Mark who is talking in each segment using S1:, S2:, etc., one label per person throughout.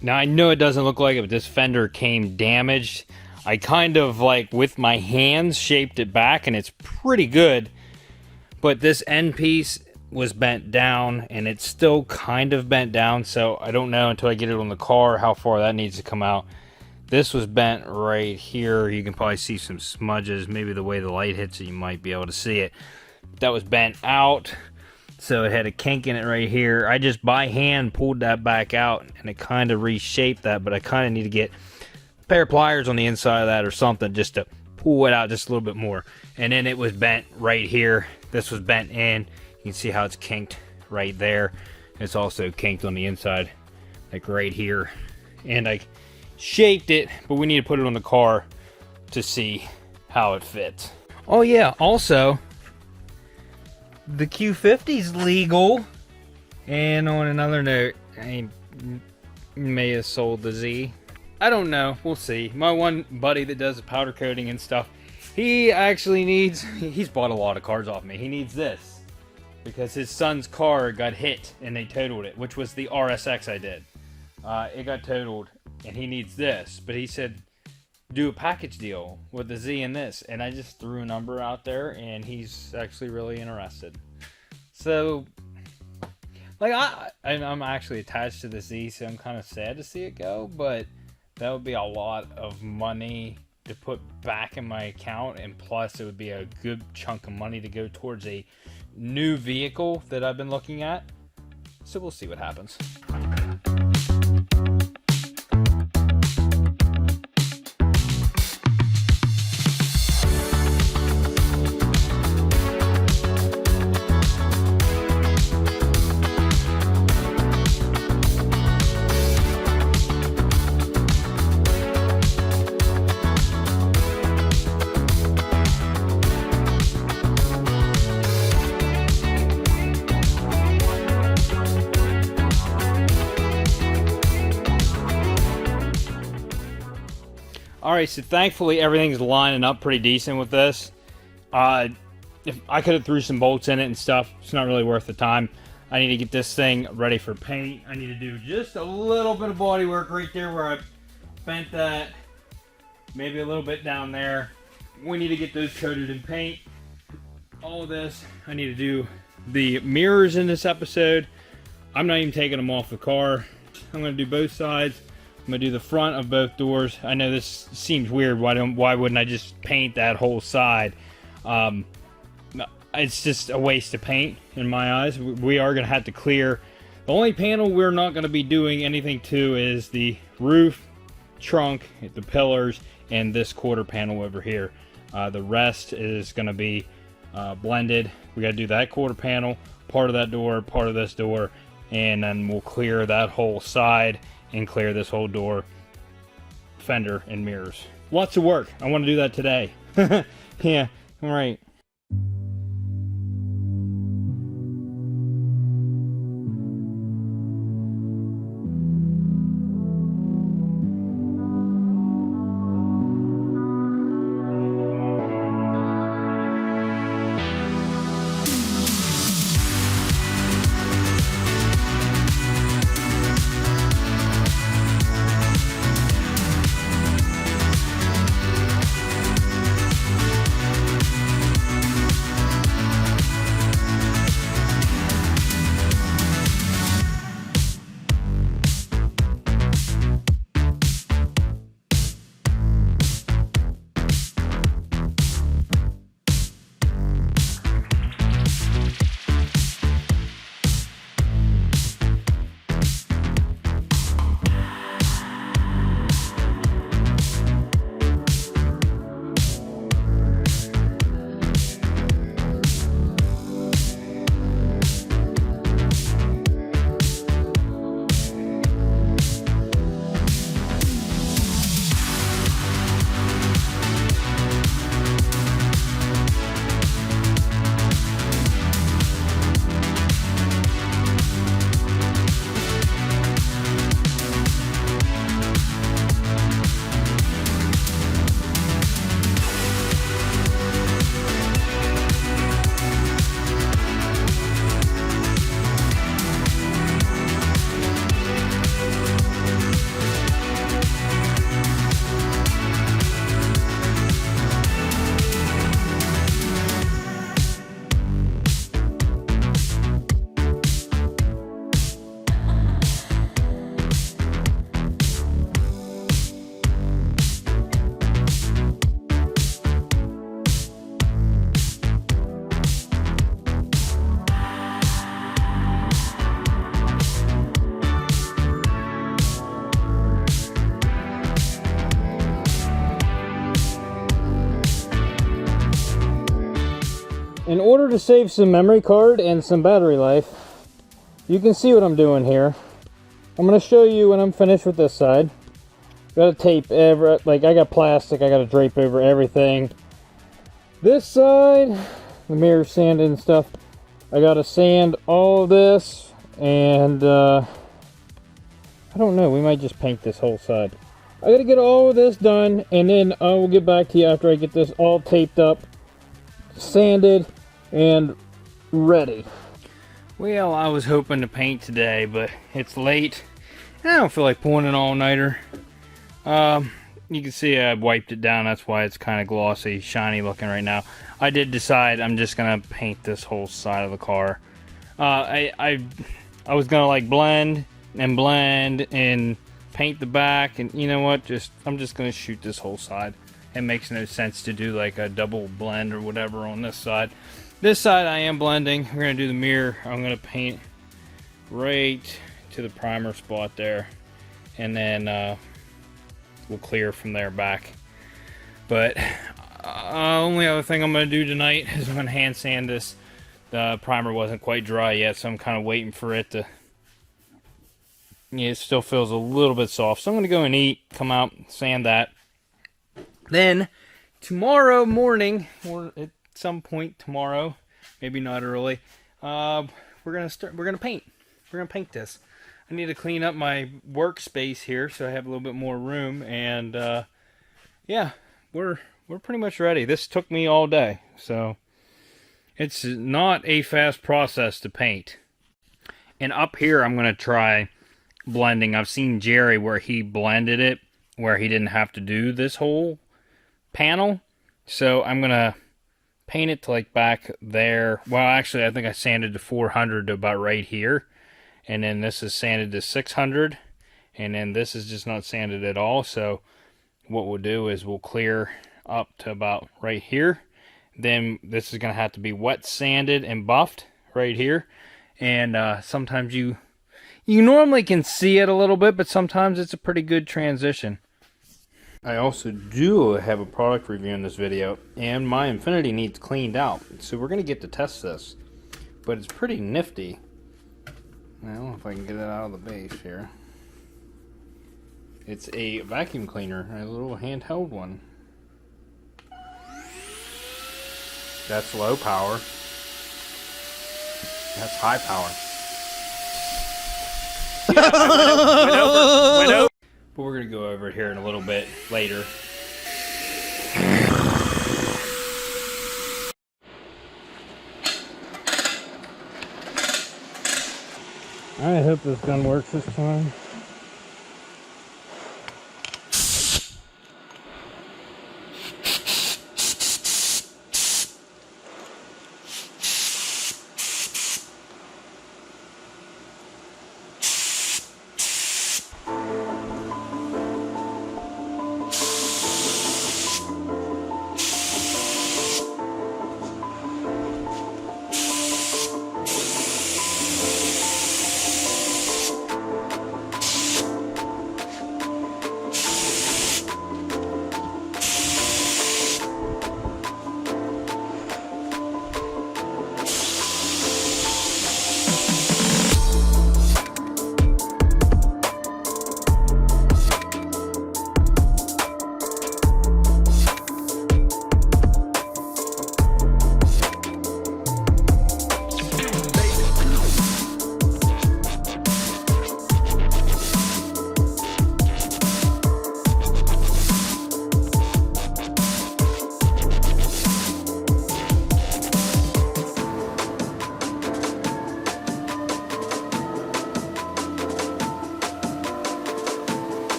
S1: Now, I know it doesn't look like it, but this fender came damaged. I kind of, like, with my hands, shaped it back, and it's pretty good. But this end piece was bent down, and it's still kind of bent down, so I don't know until I get it on the car how far that needs to come out. This was bent right here. You can probably see some smudges. Maybe the way the light hits it, you might be able to see it. That was bent out. So it had a kink in it right here. I just by hand pulled that back out, and it kind of reshaped that, but I kind of need to get a pair of pliers on the inside of that or something just to pull it out just a little bit more. And then it was bent right here. This was bent in. You can see how it's kinked right there. It's also kinked on the inside, like right here. And I shaped it, but we need to put it on the car to see how it fits. Oh yeah, also, the Q50's legal. And on another note, I may have sold the Z. I don't know. We'll see. My one buddy that does the powder coating and stuff, he actually needs... He's bought a lot of cars off me. He needs this. Because his son's car got hit and they totaled it, which was the RSX I did. It got totaled and he needs this. But he said, do a package deal with the Z and this, and I just threw a number out there, and he's actually really interested. So, like, I'm actually attached to the Z, so I'm kind of sad to see it go, but that would be a lot of money to put back in my account, and plus it would be a good chunk of money to go towards a new vehicle that I've been looking at. So we'll see what happens. Alright, so thankfully everything's lining up pretty decent with this. If I could have threw some bolts in it and stuff, it's not really worth the time. I need to get this thing ready for paint. I need to do just a little bit of body work right there where I bent that. Maybe a little bit down there. We need to get those coated in paint. All of this. I need to do the mirrors in this episode. I'm not even taking them off the car. I'm going to do both sides. I'm going to do the front of both doors. I know this seems weird. Why wouldn't I just paint that whole side? It's just a waste of paint in my eyes. We are going to have to clear. The only panel we're not going to be doing anything to is the roof, trunk, the pillars, and this quarter panel over here. The rest is going to be blended. We got to do that quarter panel, part of that door, part of this door, and then we'll clear that whole side and clear this whole door, fender, and mirrors. Lots of work. I want to do that today. Yeah, all right. In order to save some memory card and some battery life, you can see what I'm doing here. I'm going to show you when I'm finished with this side. Got to tape like I got plastic, I got to drape over everything. This side, the mirror sanded and stuff, I got to sand all of this, and I don't know, we might just paint this whole side. I got to get all of this done, and then I will get back to you after I get this all taped up, sanded, and ready. Well, I was hoping to paint today, but it's late. I don't feel like pulling an all-nighter. You can see I wiped it down. That's why it's kind of glossy, shiny looking right now. I did decide I'm just gonna paint this whole side of the car. I was gonna like blend and paint the back, and you know what? I'm just gonna shoot this whole side. It makes no sense to do like a double blend or whatever on this side. This side I am blending. We're gonna do the mirror. I'm gonna paint right to the primer spot there, and then we'll clear from there back. But only other thing I'm gonna do tonight is I'm gonna hand sand this. The primer wasn't quite dry yet, so I'm kind of waiting for it to. Yeah, it still feels a little bit soft, so I'm gonna go and eat, come out, sand that. Then tomorrow morning, or at some point tomorrow, maybe not early, we're gonna paint this. I need to clean up my workspace here so I have a little bit more room, and yeah, we're pretty much ready. This took me all day, so it's not a fast process to paint. And up here I'm gonna try blending. I've seen Jerry where he blended it where he didn't have to do this whole panel, so I'm gonna paint it to like back there. Well, actually I think I sanded to 400 to about right here, and then this is sanded to 600, and then this is just not sanded at all. So what we'll do is we'll clear up to about right here. Then this is gonna have to be wet sanded and buffed right here, and sometimes you normally can see it a little bit, but sometimes it's a pretty good transition. I also do have a product review in this video, and my Infinity needs cleaned out, so we're going to get to test this. But it's pretty nifty. I don't know if I can get it out of the base here. It's a vacuum cleaner, a little handheld one. That's low power. That's high power. Yeah, I went over. But we're going to go over here in a little bit later. I hope this gun works this time.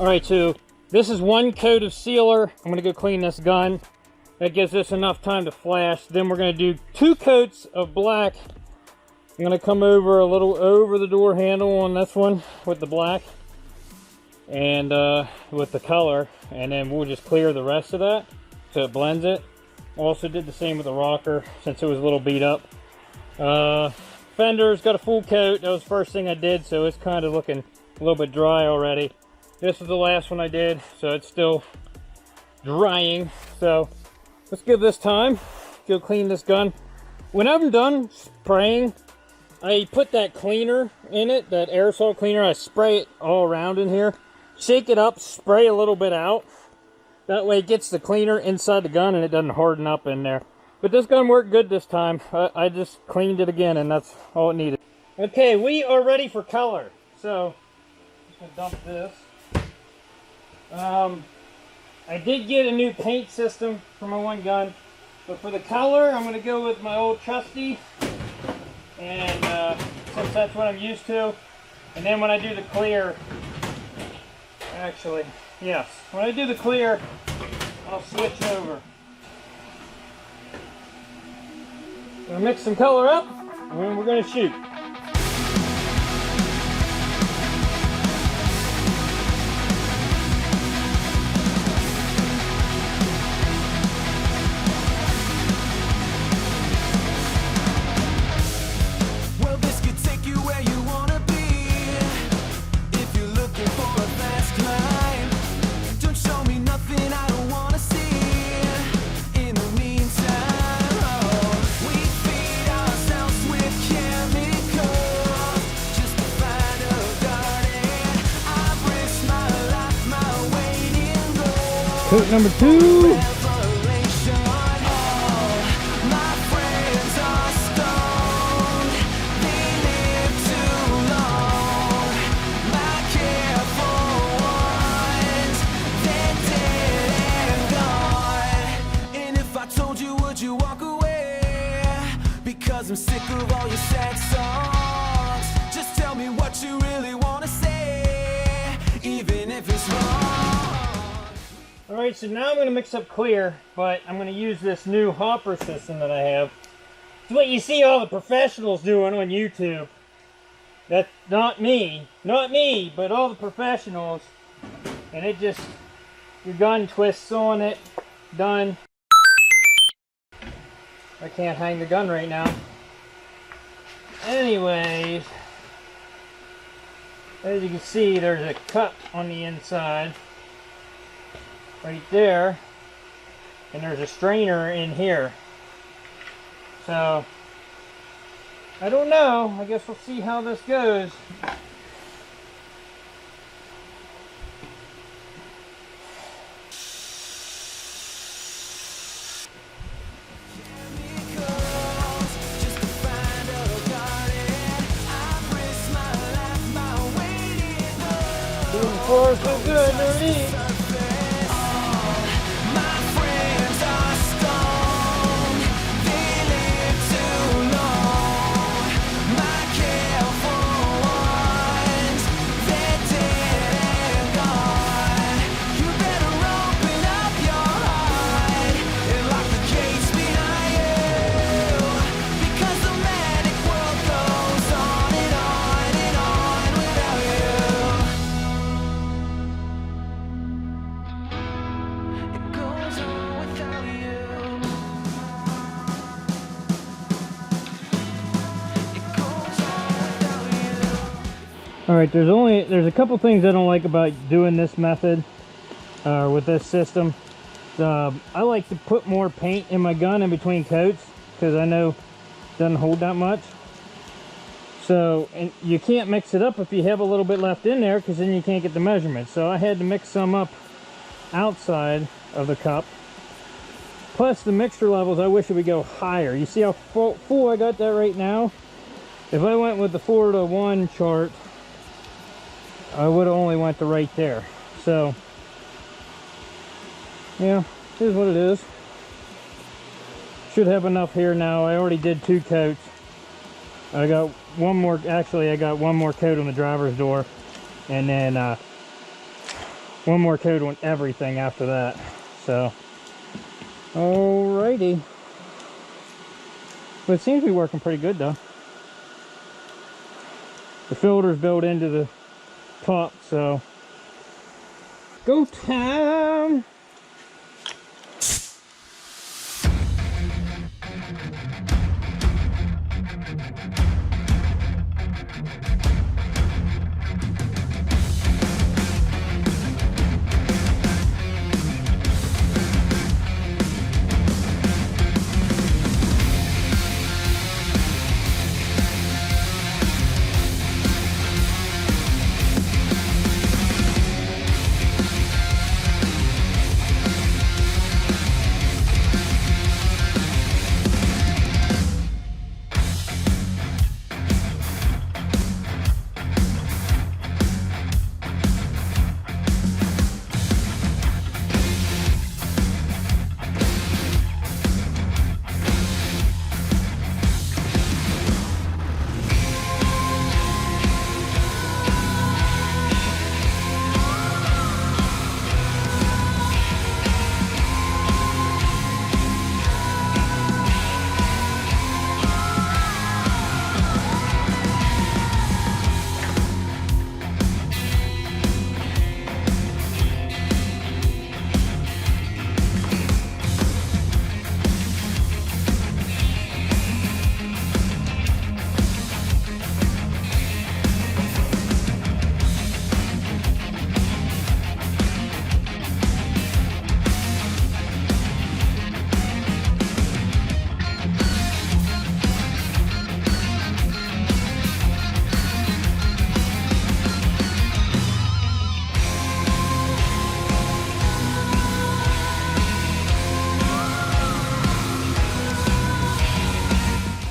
S1: Alright, so this is one coat of sealer. I'm going to go clean this gun. That gives us enough time to flash. Then we're going to do 2 coats of black. I'm going to come over a little over the door handle on this one with the black. and with the color, and then we'll just clear the rest of that so it blends it. Also did the same with the rocker since it was a little beat up. Fender's got a full coat. That was the first thing I did, so it's kind of looking a little bit dry already. This was the last one I did, so it's still drying. So let's give this time. Go clean this gun. When I'm done spraying, I put that cleaner in it, that aerosol cleaner. I spray it all around in here. Shake it up, spray a little bit out. That way it gets the cleaner inside the gun and it doesn't harden up in there. But this gun worked good this time. I just cleaned it again and that's all it needed. Okay, we are ready for color. So, just gonna dump this. I did get a new paint system for my one gun. But for the color, I'm gonna go with my old trusty. And since that's what I'm used to. And then when I do the clear, actually, yes, when I do the clear, I'll switch over. Gonna mix some color up, and then we're gonna shoot. Coat number 2.
S2: I'm sick of all your sad songs. Just tell me what you really want to say, even if it's wrong.
S1: Alright, so now I'm going to mix up clear, but I'm going to use this new hopper system that I have. It's what you see all the professionals doing on YouTube. That's not me, but all the professionals. And it just, your gun twists on it, done. I can't hang the gun right now. Anyways, as you can see, there's a cut on the inside right there, and there's a strainer in here. So I don't know, I guess we'll see how this goes. For so good to leave. Alright, there's a couple things I don't like about doing this method with this system. I like to put more paint in my gun in between coats because I know it doesn't hold that much. So, and you can't mix it up if you have a little bit left in there because then you can't get the measurements. So I had to mix some up outside of the cup. Plus the mixture levels, I wish it would go higher. You see how full I got that right now? If I went with the 4:1 chart, I would have only went to right there. So, yeah, here's what it is. Should have enough here now. I already did 2 coats. I got one more, actually I got one more coat on the driver's door. And then one more coat on everything after that. So, alrighty. But it seems to be working pretty good though. The filter's built into the top, so Go time!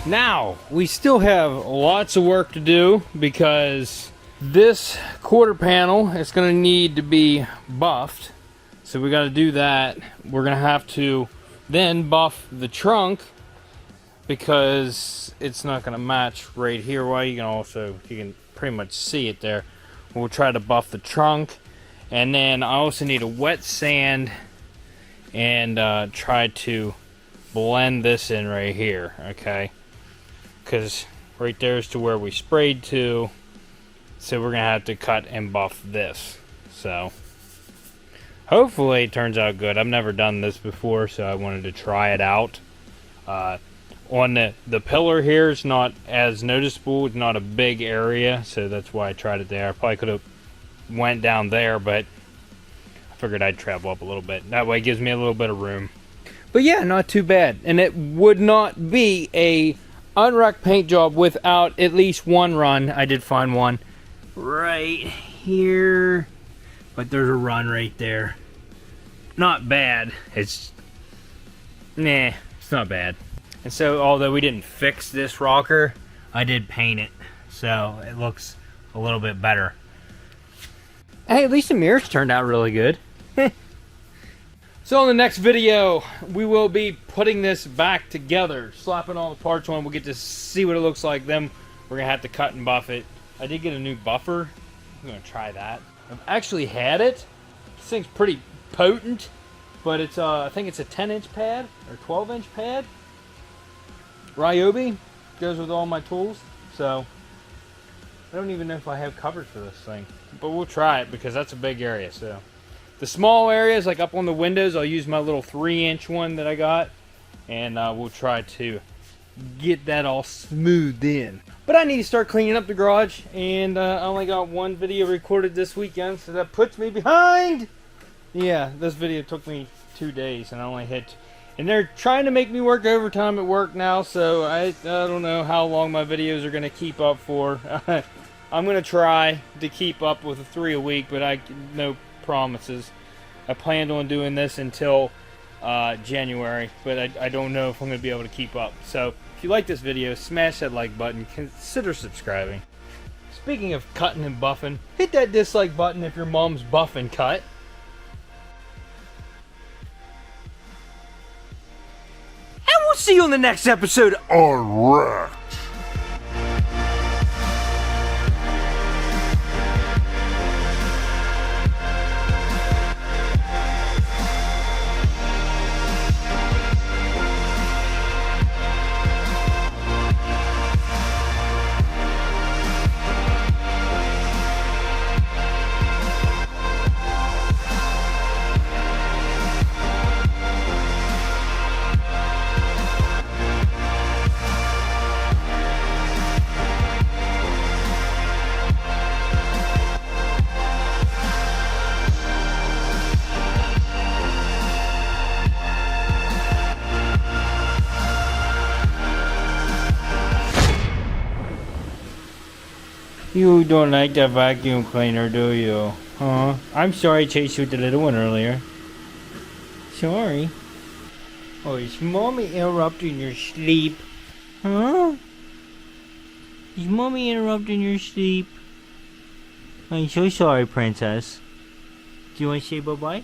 S1: Now, we still have lots of work to do because this quarter panel is going to need to be buffed. So we got to do that. We're going to have to then buff the trunk because it's not going to match right here. Well, you can pretty much see it there. We'll try to buff the trunk. And then I also need a wet sand and try to blend this in right here, okay? Because right there is to where we sprayed to, so we're gonna have to cut and buff this. So hopefully it turns out good. I've never done this before, so I wanted to try it out. On the pillar here, it's not as noticeable. It's not a big area, so that's why I tried it there. I probably could have went down there, but I figured I'd travel up a little bit. That way it gives me a little bit of room. But yeah, not too bad. And it would not be a unwracked paint job without at least one run. I did find one right here, but there's a run right there. Not bad. It's not bad. And so, although we didn't fix this rocker, I did paint it, so it looks a little bit better. Hey, at least the mirrors turned out really good. So in the next video, we will be putting this back together, slapping all the parts on. We'll get to see what it looks like. Then we're gonna have to cut and buff it. I did get a new buffer. I'm gonna try that. I've actually had it. This thing's pretty potent, but it's I think it's a 10-inch pad or 12-inch pad. Ryobi goes with all my tools, so I don't even know if I have covers for this thing, but we'll try it because that's a big area. So the small areas, like up on the windows, I'll use my little 3-inch one that I got, and we'll try to get that all smoothed in. But I need to start cleaning up the garage, and I only got one video recorded this weekend, so that puts me behind. Yeah, this video took me 2 days, and I only hit. And they're trying to make me work overtime at work now, so I don't know how long my videos are going to keep up for. I'm going to try to keep up with 3 a week, but no promises. I planned on doing this until January, but I don't know if I'm going to be able to keep up. So if you like this video, smash that like button, consider subscribing. Speaking of cutting and buffing, hit that dislike button if your mom's buff and cut. And we'll see you on the next episode.
S3: Alright.
S1: You don't like the vacuum cleaner, do you? Huh? I'm sorry I chased you with the little one earlier. Sorry. Oh, is mommy interrupting your sleep? Huh? Is mommy interrupting your sleep? I'm so sorry, princess. Do you want to say bye-bye?